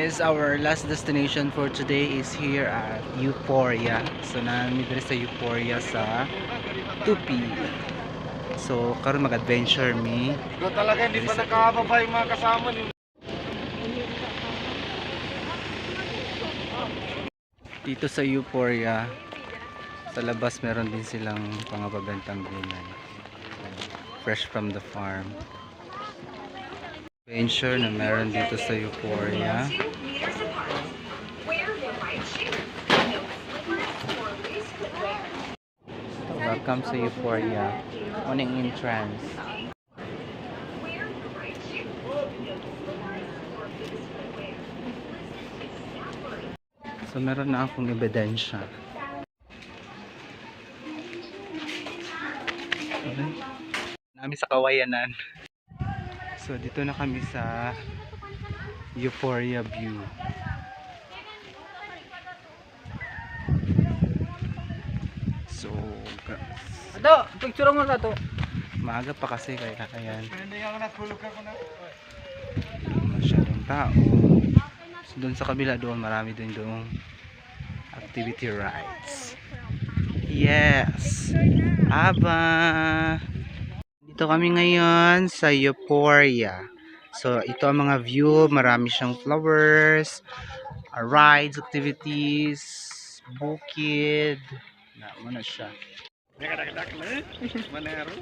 guys, our last destination for today is here at Euphoria. So namin dito sa Euphoria sa Tupi. So karon mag-adventure me. Ikaw talaga hindi pa nakababa yung mga kasama niyo. Dito sa Euphoria, sa labas meron din silang pangababentang gulay. Fresh from the farm. Adventure na meron dito sa Euphoria. Welcome sa Euphoria. Morning entrance. So meron na akong ebidensya. Okay. Namin sa Kawayanan. So dito na kami sa Euphoria View. So Ato, picture mo na to. maaga pa kasi kaya ayan. Hindi ako natulog ako na. Masyadong tao. So doon sa kabila doon marami din doon activity rides. Yes. Aba. Dito kami ngayon sa Euphoria. So ito ang mga view, marami siyang flowers, rides, activities, bukid. Na siya. Manero.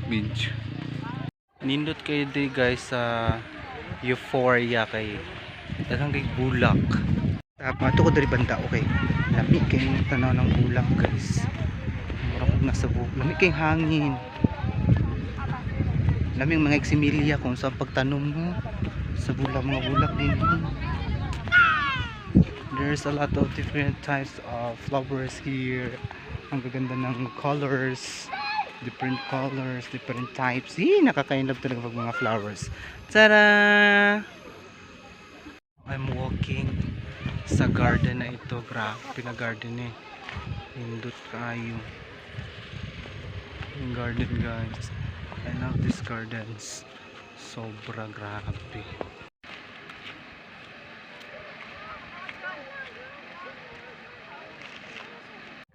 Video. Nindot kayo di guys sa Euphoria kay daghang kay bulak. Tapos ato ko diri banda okay. Lami kay tanaw ng bulak guys. Mura ko nasa bulak. Lami kay hangin. Lami mga eksimilya kung saan pagtanom mo sa bulak mga bulak din. There's a lot of different types of flowers here. Ang gaganda ng colors. Different colors, different types. Nakaka-inlove talaga pag mga flowers. Tada! I'm walking sa garden na ito. Grabe na garden eh. Hindot kayo. Yung garden guys. I love these gardens. Sobra grabe.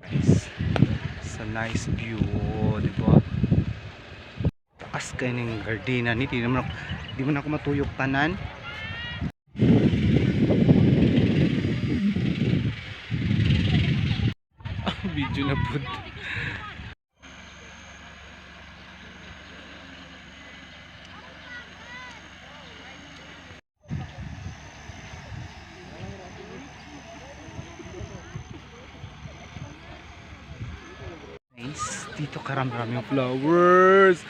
Guys. Sa nice view. Di ba? Taas kayo ng gardena ni di mo na ako matuyok tanan. Video na po. Nice. Dito karami-rami yung flowers.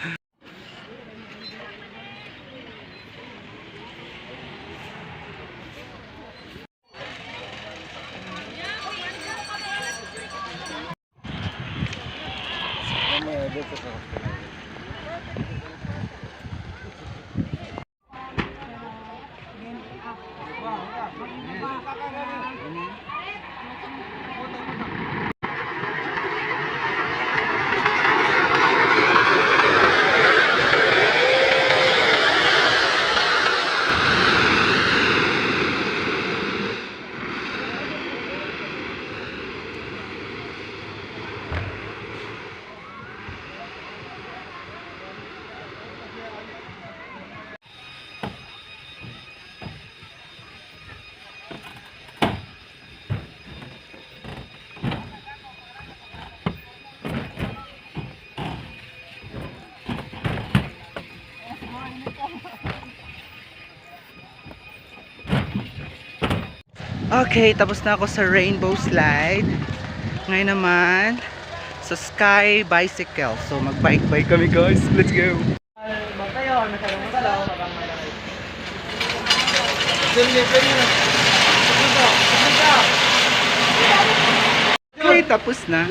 Okay, tapos na ako sa rainbow slide. Ngayon naman sa sky bicycle. So mag-bike-bike kami guys. Let's go. Okay, tapos na.